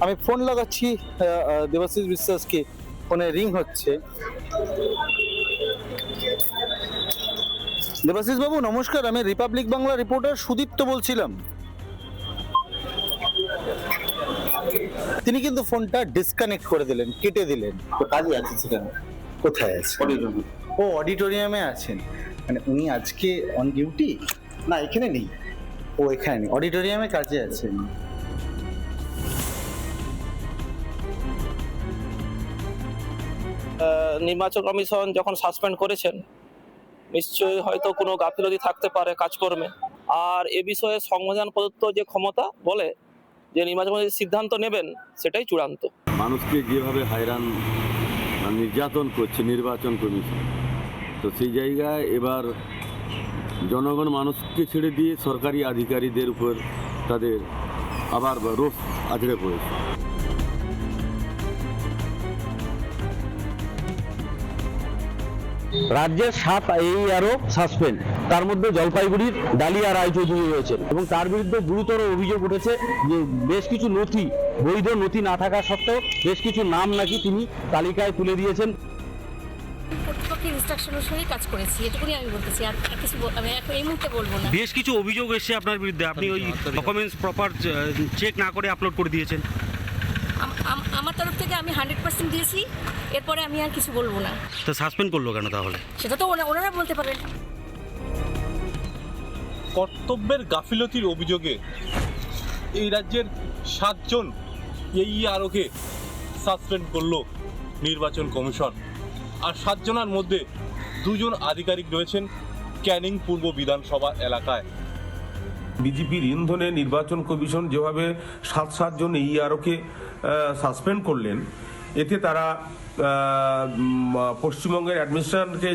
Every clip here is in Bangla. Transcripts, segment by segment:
আমি ফোন লাগাচ্ছি দেবাশিস বিশ্বাসকে, ফোনে রিং হচ্ছে। দেবাশিস বাবু নমস্কার, আমি রিপাবলিক বাংলা রিপোর্টার সুদীপ্ত বলছিলাম। তিনি কিন্তু ফোনটা ডিসকানেক্ট করে দিলেন, কেটে দিলেন। তো কাজে আছে সেখানে, কোথায় আছে? অডিটোরিয়ামে। ও অডিটোরিয়ামে আছেন, মানে উনি আজকে অন ডিউটি? না, এখানে নেই। ও এখানে নেই, অডিটোরিয়ামে কাজে আছেন। নির্বাচন কমিশন যখন সাসপেন্ড করেছেন, নিশ্চয়ই হয়তো কোনো গাফিলতি থাকতে পারে কাজকর্মে। আর এ বিষয়ে সংবিধান প্রদত্ত যে ক্ষমতা বলে যে নির্বাচন কমিশন সিদ্ধান্ত নেবেন, সেটাই চূড়ান্ত। মানুষকে যেভাবে হয়রান নির্যাতন করছে নির্বাচন কমিশন, তো সেই জায়গায় এবার জনগণ মানুষকে ছেড়ে দিয়ে সরকারি আধিকারিকদের উপর তাদের আবার রোষ আছড়ে পড়েছে। রাজ্যের 7 AERO সাসপেন্ড, তার মধ্যে জলপাইগুড়ির ডালিয়া রায়চৌধুরী রয়েছেন এবং তার বিরুদ্ধে গুরুতর অভিযোগ উঠেছে যে বেশ কিছু নথি, বৈধ নথি না থাকা সত্ত্বেও বেশ কিছু নাম নাকি তিনি তালিকায় তুলে দিয়েছেন। কর্তৃপক্ষের ইনস্ট্রাকশন অনুসারেই কাজ করেছি, এটুকুনি আমি বলতেছি, আর কিছু আমি এখন এই মুহূর্তে বলবো না। বেশ কিছু অভিযোগ এসে আপনার বিরুদ্ধে, আপনি ওই ডকুমেন্টস প্রপার চেক না করে আপলোড করে দিয়েছেন। আমার তরফ থেকে আমি 100% দিয়েছি, এরপরে আমি আর কিছু বলবো না। তো সাসপেন্ড করলো কেন তাহলে? সেটা তো ওনারা বলতে পারেন। কর্তব্যের গাফিলতির অভিযোগে এই রাজ্যের 7 জন AEROকে সাসপেন্ড করলো নির্বাচন কমিশন। আর 7 জনের মধ্যে 2 জন আধিকারিক রয়েছেন ক্যানিং পূর্ব বিধানসভা এলাকায়। বিজেপির ইন্ধনে নির্বাচন কমিশন যেভাবে 7 জন AEROকে সাসপেন্ড করলেন, এতে তারা পশ্চিমবঙ্গের অ্যাডমিনিস্ট্রেশনকে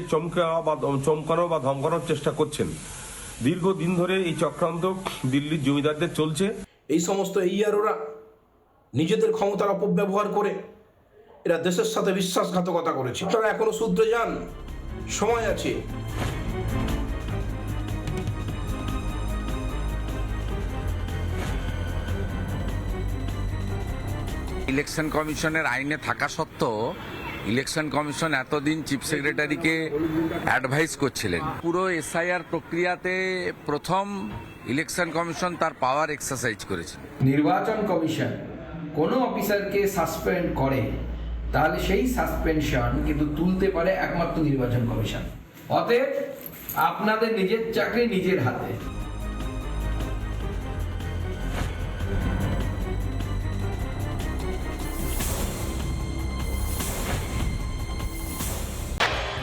চমকানো বা ধমকানোর চেষ্টা করছেন। দীর্ঘদিন ধরে এই চক্রান্ত দিল্লির জমিদারদের চলছে। এই সমস্ত AEROরা নিজেদের ক্ষমতার অপব্যবহার করে এরা দেশের সাথে বিশ্বাসঘাতকতা করেছে। তারা এখনো শুধরে যান, সময় আছে। ইলেকশন কমিশনের আইনে থাকা সত্ত্বেও ইলেকশন কমিশন এতদিন চিফ সেক্রেটারিকে অ্যাডভাইস করছিলেন। পুরো SIR প্রক্রিয়াতে প্রথম ইলেকশন কমিশন তার পাওয়ার এক্সারসাইজ করেছে। নির্বাচন কমিশন কোনো অফিসারকে সাসপেন্ড করে তাহলে সেই সাসপেনশন কিন্তু তুলতে পারে একমাত্র নির্বাচন কমিশন। অতএব আপনাদের নিজের চাকরি নিজের হাতে।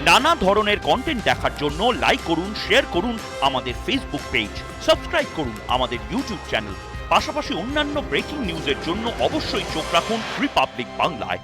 নানা ধরনের কন্টেন্ট দেখার জন্য লাইক করুন, শেয়ার করুন আমাদের ফেসবুক পেজ, সাবস্ক্রাইব করুন আমাদের ইউটিউব চ্যানেল। পাশাপাশি অন্যান্য ব্রেকিং নিউজের জন্য অবশ্যই চোখ রাখুন রিপাবলিক বাংলায়।